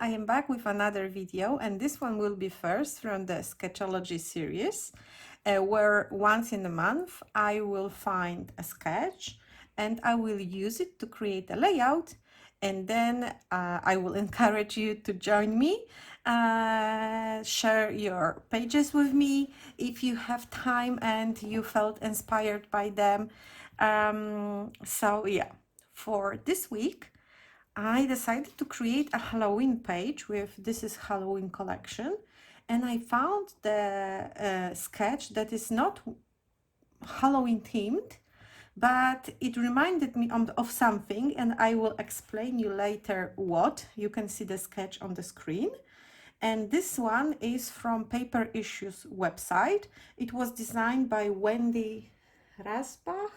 I am back with another video, and this one will be first from the Sketchology series, where once in a month I will find a sketch and I will use it to create a layout, and then I will encourage you to join me, share your pages with me if you have time and you felt inspired by them. So yeah, for this week I decided to create a Halloween page with "This is Halloween collection," and I found the sketch that is not Halloween themed, but it reminded me of something, and I will explain you later what. You can see the sketch on the screen. And this one is from Paper Issues website. It was designed by Wendy Rasbach.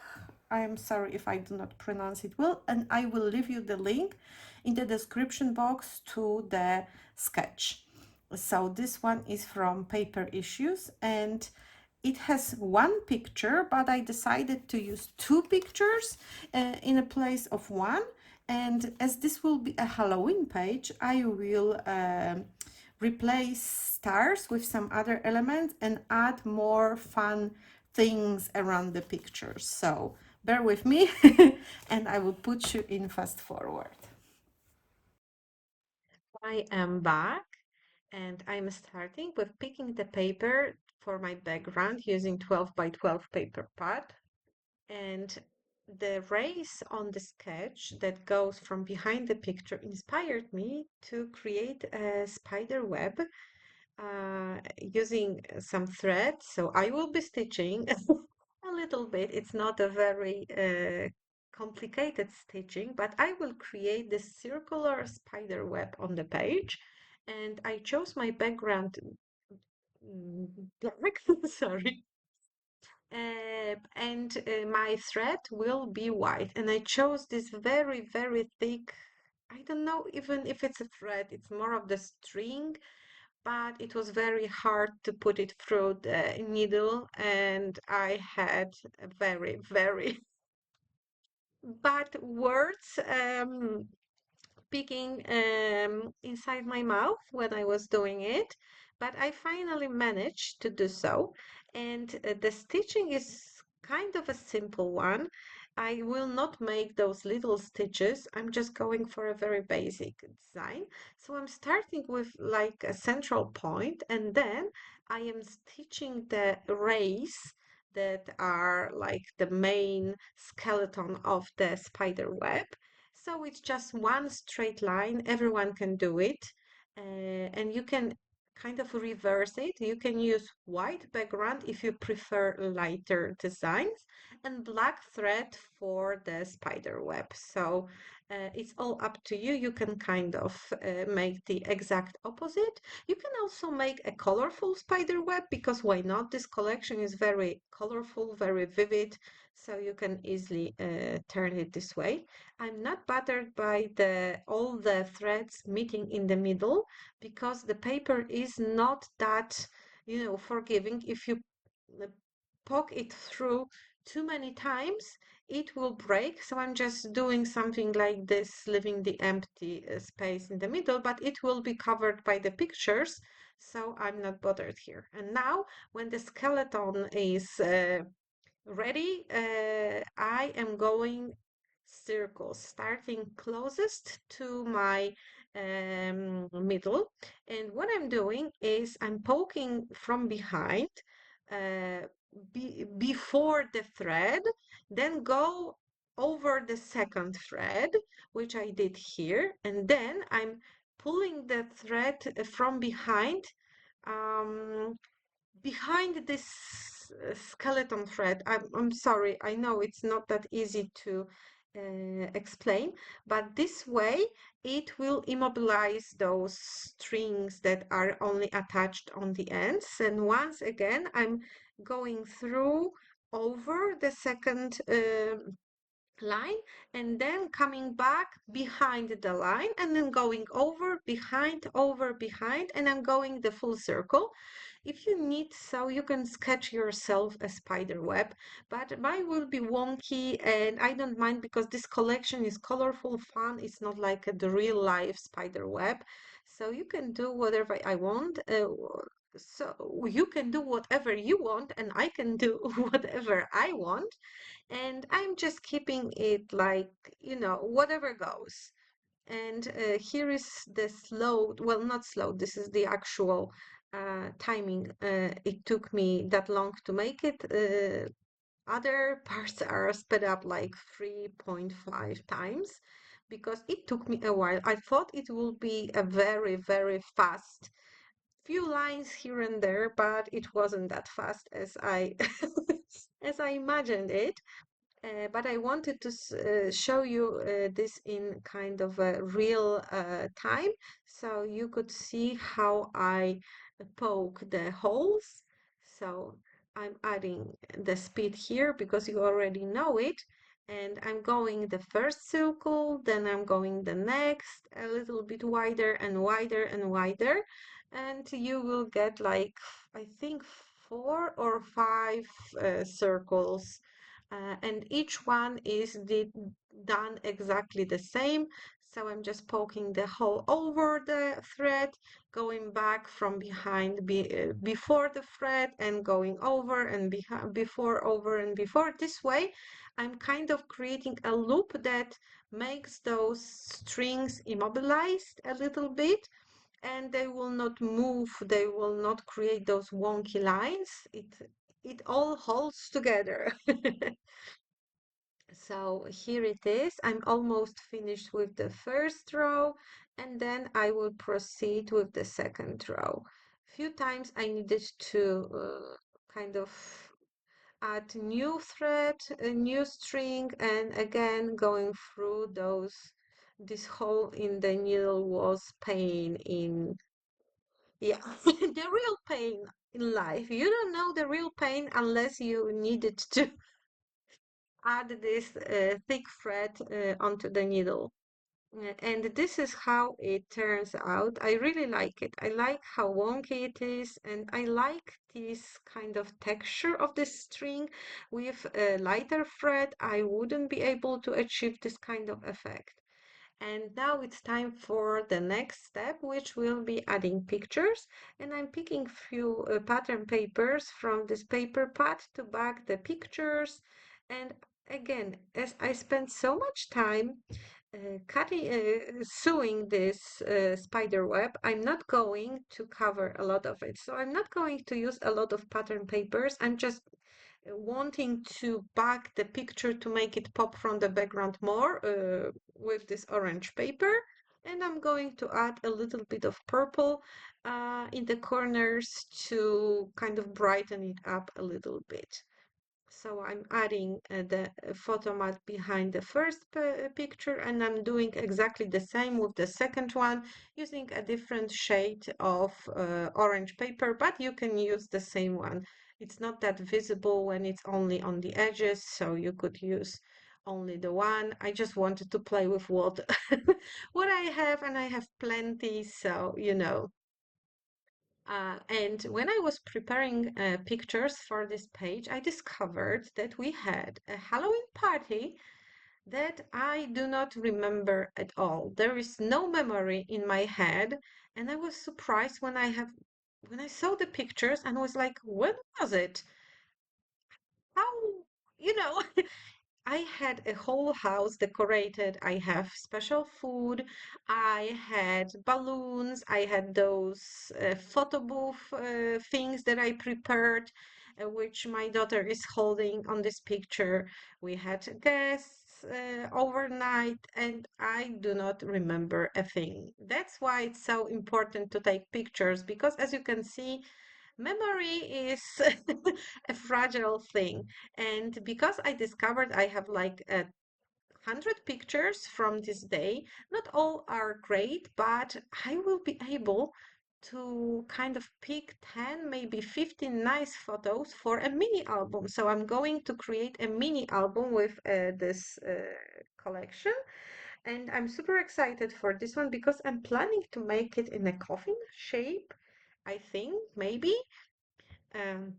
I am sorry if I do not pronounce it well, and I will leave you the link in the description box to the sketch. So this one is from Paper Issues, and it has one picture, but I decided to use two pictures in a place of one. And as this will be a Halloween page, I will replace stars with some other elements and add more fun things around the pictures. So bear with me and I will put you in fast forward. I am back and I'm starting with picking the paper for my background using 12 by 12 paper pad. And the rays on the sketch that goes from behind the picture inspired me to create a spider web using some thread. So I will be stitching a little bit. It's not a very complicated stitching, but I will create this circular spider web on the page. And I chose my background black, sorry. And my thread will be white. And I chose this very, very thick, I don't know even if it's a thread, it's more of the string, but it was very hard to put it through the needle, and I had a very, very bad words picking inside my mouth when I was doing it, but I finally managed to do so. And the stitching is kind of a simple one. I will not make those little stitches. I'm just going for a very basic design. So I'm starting with like a central point, and then I am stitching the rays that are like the main skeleton of the spider web. So it's just one straight line. Everyone can do it. And you can kind of reverse it. You can use white background if you prefer lighter designs, and black thread for the spider web. So it's all up to you. You can kind of make the exact opposite. You can also make a colorful spider web, because why not? This collection is very colorful, very vivid, so you can easily turn it this way. I'm not bothered by all the threads meeting in the middle, because the paper is not that, forgiving. If you poke it through too many times, it will break. So I'm just doing something like this, leaving the empty space in the middle, but it will be covered by the pictures, so I'm not bothered here. And now, when the skeleton is ready, I am going circles, starting closest to my middle. And what I'm doing is I'm poking from behind before the thread, then go over the second thread, which I did here, and then I'm pulling the thread from behind this skeleton thread. I'm sorry, I know it's not that easy to explain, but this way it will immobilize those strings that are only attached on the ends. And once again, I'm going through over the second line, and then coming back behind the line, and then going over behind, and I'm going the full circle. If you need, so you can sketch yourself a spider web, but mine will be wonky, and I don't mind, because this collection is colorful, fun. It's not like the real life spider web. So you can do whatever I want. So you can do whatever you want, and I can do whatever I want. And I'm just keeping it like, whatever goes. And here is the slow, well, not slow, this is the actual timing. It took me that long to make it. Other parts are sped up like 3.5 times because it took me a while. I thought it would be a very, very fast few lines here and there, but it wasn't that fast as I as I imagined it. But I wanted to show you this in kind of a real time, so you could see how I poke the holes. So I'm adding the speed here because you already know it. And I'm going the first circle, then I'm going the next, a little bit wider and wider and wider. And you will get like, I think, 4 or 5 circles, and each one is done exactly the same. So I'm just poking the hole over the thread, going back from behind before the thread, and going over and before, over and before. This way, I'm kind of creating a loop that makes those strings immobilized a little bit, and they will not move, they will not create those wonky lines. It all holds together. So here it is. I'm almost finished with the first row, and then I will proceed with the second row. A few times I needed to kind of add new thread, a new string, and again going through those. This hole in the needle was pain in, yeah, the real pain in life. You don't know the real pain unless you needed to add this thick thread onto the needle. And this is how it turns out. I really like it. I like how wonky it is, and I like this kind of texture of this string. With a lighter thread, I wouldn't be able to achieve this kind of effect. And now it's time for the next step, which will be adding pictures. And I'm picking few pattern papers from this paper pad to back the pictures. And again, as I spent so much time sewing this spider web, I'm not going to cover a lot of it. So I'm not going to use a lot of pattern papers. I'm just wanting to back the picture to make it pop from the background more with this orange paper. And I'm going to add a little bit of purple in the corners to kind of brighten it up a little bit. So I'm adding the photo mat behind the first picture, and I'm doing exactly the same with the second one, using a different shade of orange paper, but you can use the same one. It's not that visible when it's only on the edges, so you could use only the one. I just wanted to play with what what I have, and I have plenty, so and when I was preparing pictures for this page, I discovered that we had a Halloween party that I do not remember at all. There is no memory in my head, and I was surprised when I saw the pictures and was like, when was it? How, you know, I had a whole house decorated. I have special food. I had balloons. I had those photo booth things that I prepared, which my daughter is holding on this picture. We had guests overnight, and I do not remember a thing. That's why it's so important to take pictures, because as you can see, memory is a fragile thing. And because I discovered I have like 100 pictures from this day, not all are great, but I will be able to kind of pick 10, maybe 15 nice photos for a mini album. So I'm going to create a mini album with this collection. And I'm super excited for this one because I'm planning to make it in a coffin shape, I think, maybe. Um,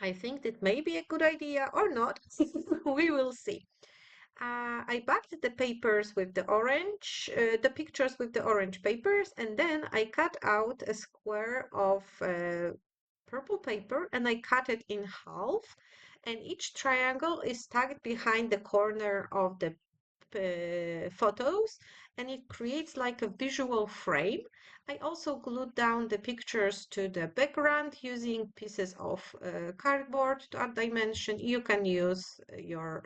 I think that may be a good idea or not. We will see. I backed the papers with the orange, the pictures with the orange papers, and then I cut out a square of purple paper and I cut it in half. And each triangle is tucked behind the corner of the photos, and it creates like a visual frame. I also glued down the pictures to the background using pieces of cardboard to add dimension. You can use your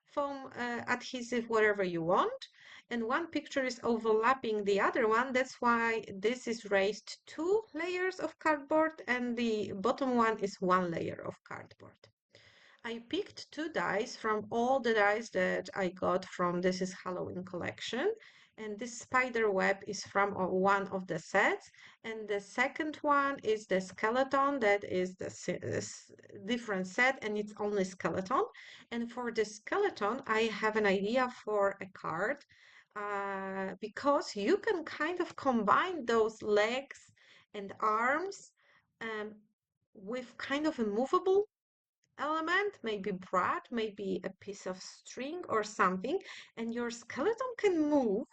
foam adhesive, whatever you want. And one picture is overlapping the other one. That's why this is raised 2 layers of cardboard and the bottom one is 1 layer of cardboard. I picked 2 dies from all the dies that I got from This is Halloween collection. And this spider web is from one of the sets. And the second one is the skeleton that is the different set and it's only skeleton. And for the skeleton, I have an idea for a card because you can kind of combine those legs and arms um, with kind of a movable element, maybe brad, maybe a piece of string or something, and your skeleton can move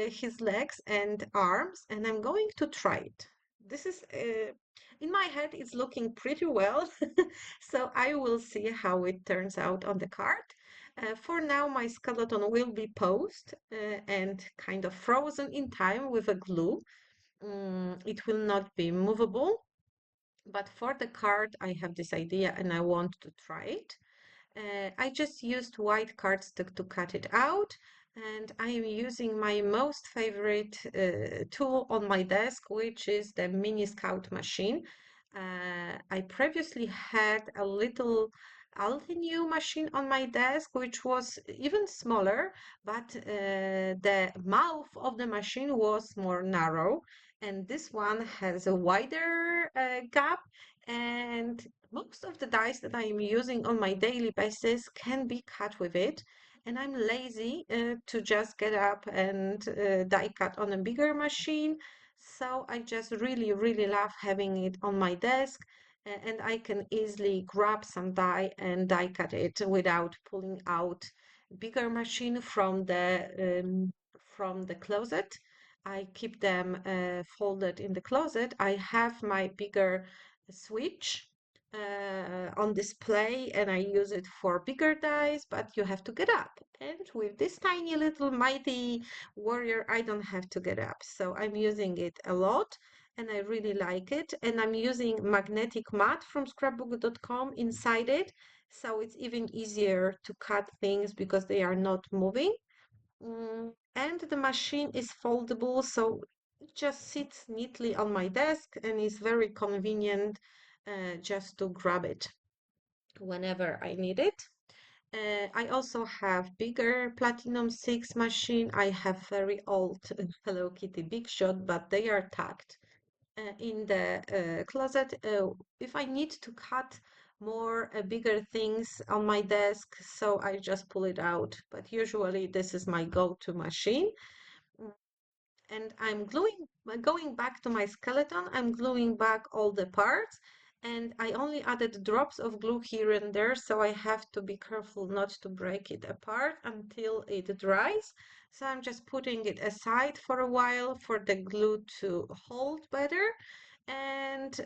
his legs and arms, and I'm going to try it. This is, in my head, it's looking pretty well, so I will see how it turns out on the card. For now, my skeleton will be posed and kind of frozen in time with a glue. It will not be movable. But for the card, I have this idea and I want to try it. I just used white cardstock to cut it out, and I am using my most favorite tool on my desk, which is the mini scout machine. I previously had a little Altenew machine on my desk, which was even smaller, but the mouth of the machine was more narrow, and this one has a wider gap, and most of the dies that I am using on my daily basis can be cut with it. And I'm lazy to just get up and die cut on a bigger machine. So I just really, really love having it on my desk. And I can easily grab some die and die cut it without pulling out bigger machine from the closet. I keep them folded in the closet. I have my bigger switch on display and I use it for bigger dies, but you have to get up. And with this tiny little mighty warrior, I don't have to get up. So I'm using it a lot and I really like it. And I'm using magnetic mat from scrapbook.com inside it. So it's even easier to cut things because they are not moving. And the machine is foldable, so it just sits neatly on my desk and is very convenient just to grab it whenever I need it. I also have bigger Platinum 6 machine. I have very old Hello Kitty Big Shot, but they are tucked in the closet. If I need to cut more bigger things on my desk, so I just pull it out. But usually this is my go-to machine. Mm, And I'm going back to my skeleton, I'm gluing back all the parts. And I only added drops of glue here and there, so I have to be careful not to break it apart until it dries. So I'm just putting it aside for a while for the glue to hold better. And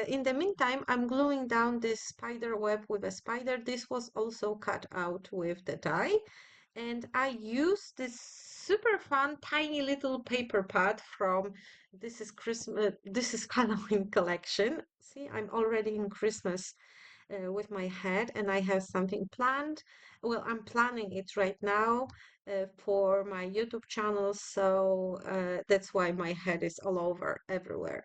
in the meantime, I'm gluing down this spider web with a spider. This was also cut out with the die. And I use this super fun tiny little paper pad from This is Halloween collection. See, I'm already in Christmas with my head and I have something planned. Well, I'm planning it right now for my YouTube channel, so that's why my head is all over everywhere.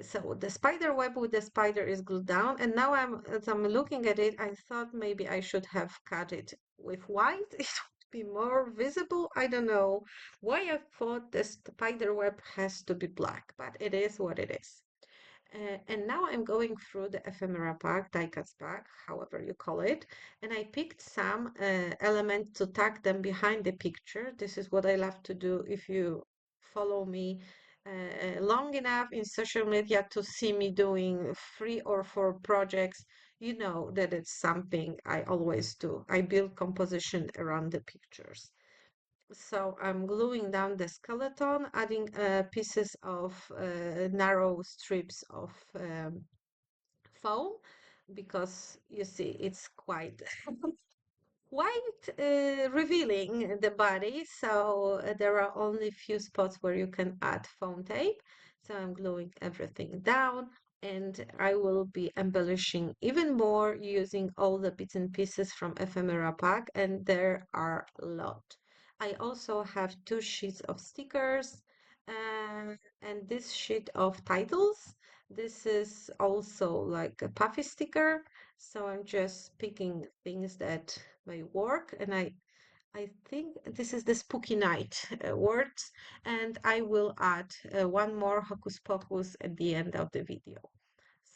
So the spider web with the spider is glued down, and now as I'm looking at it, I thought maybe I should have cut it with white. It would be more visible. I don't know why I thought the spider web has to be black, but it is what it is. And now I'm going through the ephemera pack, die-cuts pack, however you call it, and I picked some elements to tag them behind the picture. This is what I love to do if you follow me long enough in social media to see me doing 3 or 4 projects. you know that it's something I always do. I build composition around the pictures. So I'm gluing down the skeleton, adding pieces of narrow strips of foam, because you see it's quite revealing the body. So there are only few spots where you can add foam tape. So I'm gluing everything down, and I will be embellishing even more using all the bits and pieces from ephemera pack, and there are a lot. I also have two sheets of stickers, and this sheet of titles. This is also like a puffy sticker, so I'm just picking things that may work, and I think this is the spooky night words, and I will add one more hocus pocus at the end of the video.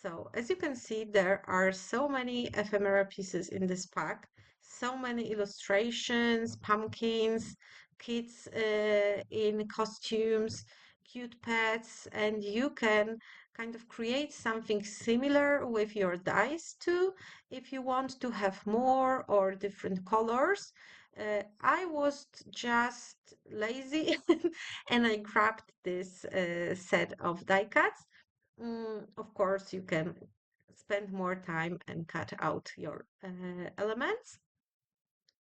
So as you can see, there are so many ephemera pieces in this pack, so many illustrations, pumpkins, kids in costumes, cute pets, and you can kind of create something similar with your dice too, if you want to have more or different colors. I was just lazy and I grabbed this set of die cuts. Of course, you can spend more time and cut out your elements.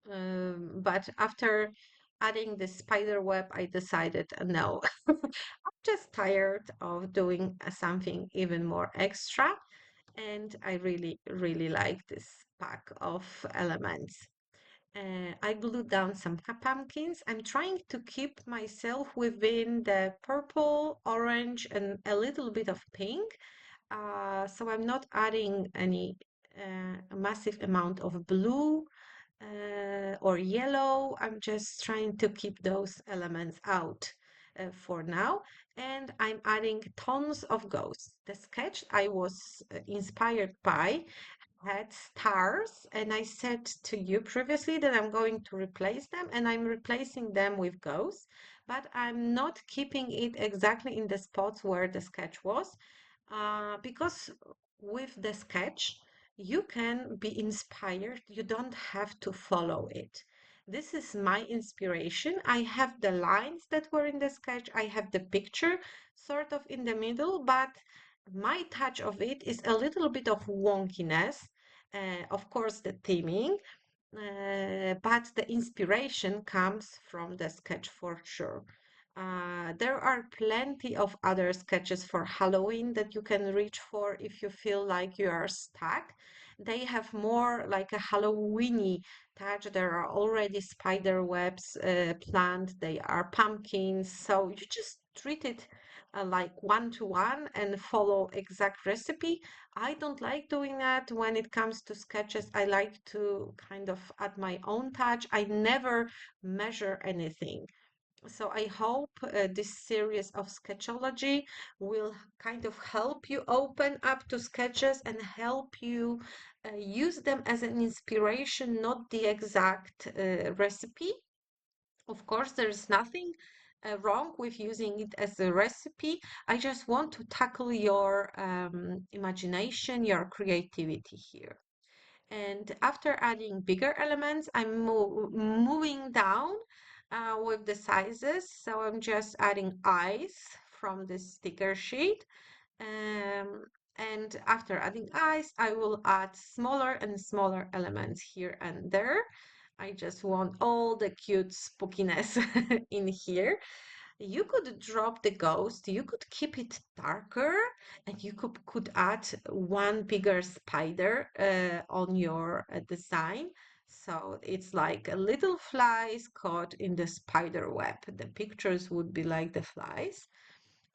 But after adding the spider web, I decided no, I'm just tired of doing something even more extra. And I really, really like this pack of elements. I glued down some pumpkins. I'm trying to keep myself within the purple, orange, and a little bit of pink. So I'm not adding any massive amount of blue or yellow. I'm just trying to keep those elements out for now. And I'm adding tons of ghosts. The sketch I was inspired by had stars, and I said to you previously that I'm going to replace them, and I'm replacing them with ghosts, but I'm not keeping it exactly in the spots where the sketch was, because with the sketch you can be inspired, you don't have to follow it. This is my inspiration. I have the lines that were in the sketch, I have the picture sort of in the middle, but my touch of it is a little bit of wonkiness. Of course, the theming, but the inspiration comes from the sketch for sure. There are plenty of other sketches for Halloween that you can reach for if you feel like you are stuck. They have more like a Halloweeny touch. There are already spider webs planned. They are pumpkins. So you just treat it like one-to-one and follow exact recipe. I don't like doing that when it comes to sketches. I like to kind of add my own touch. I never measure anything. So I hope this series of Sketchology will kind of help you open up to sketches and help you use them as an inspiration, not the exact recipe. Of course, there is nothing wrong with using it as a recipe. I just want to tackle your imagination, your creativity here. And after adding bigger elements, I'm moving down with the sizes. So I'm just adding eyes from the sticker sheet. Um, and after adding eyes, I will add smaller and smaller elements here and there. I just want all the cute spookiness in here. You could drop the ghost, you could keep it darker, and you could add one bigger spider on your design. So it's like a little flies caught in the spider web. The pictures would be like the flies.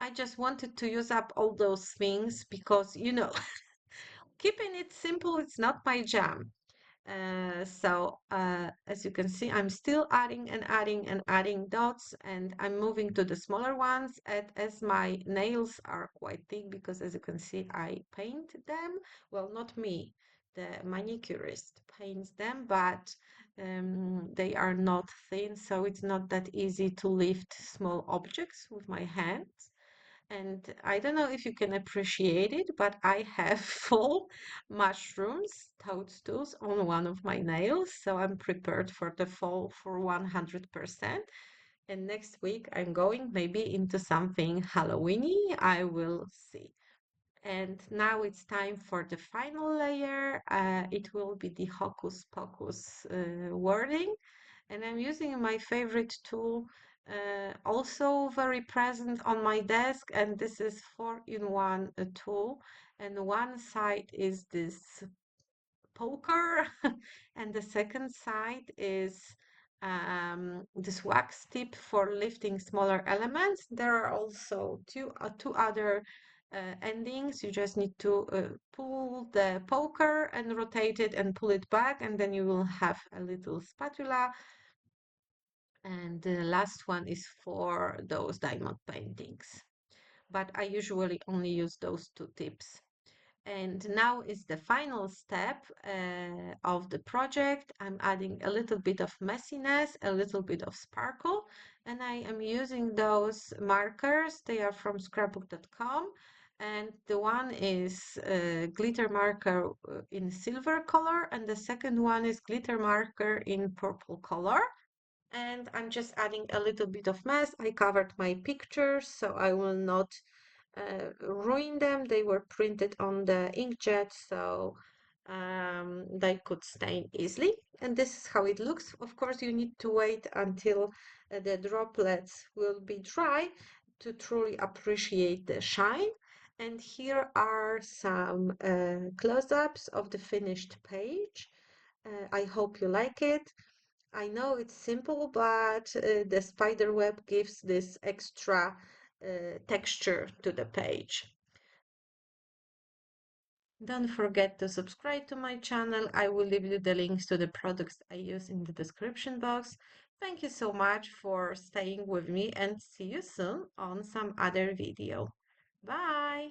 I just wanted to use up all those things because, keeping it simple, it's not my jam. As you can see, I'm still adding and adding and adding dots, and I'm moving to the smaller ones as my nails are quite thick, because as you can see, I paint them. Well, not me, the manicurist paints them, but they are not thin, so it's not that easy to lift small objects with my hands. And I don't know if you can appreciate it, but I have full mushrooms, toadstools on one of my nails, so I'm prepared for the fall for 100%. And next week I'm going maybe into something Halloweeny. I will see. And now it's time for the final layer. It will be the Hocus Pocus wording. And I'm using my favorite tool, also very present on my desk. And this is 4-in-1 tool. And one side is this poker, and the second side is this wax tip for lifting smaller elements. There are also two other endings. You just need to pull the poker and rotate it and pull it back, and then you will have a little spatula. And the last one is for those diamond paintings. But I usually only use those two tips. And now is the final step of the project. I'm adding a little bit of messiness, a little bit of sparkle, and I am using those markers. They are from scrapbook.com, and the one is glitter marker in silver color, and the second one is glitter marker in purple color. And I'm just adding a little bit of mess. I covered my pictures, so I will not ruin them. They were printed on the inkjet, so they could stain easily. And this is how it looks. Of course, you need to wait until the droplets will be dry to truly appreciate the shine. And here are some close-ups of the finished page. I hope you like it. I know it's simple, but the spider web gives this extra texture to the page. Don't forget to subscribe to my channel. I will leave you the links to the products I use in the description box. Thank you so much for staying with me and see you soon on some other video. Bye!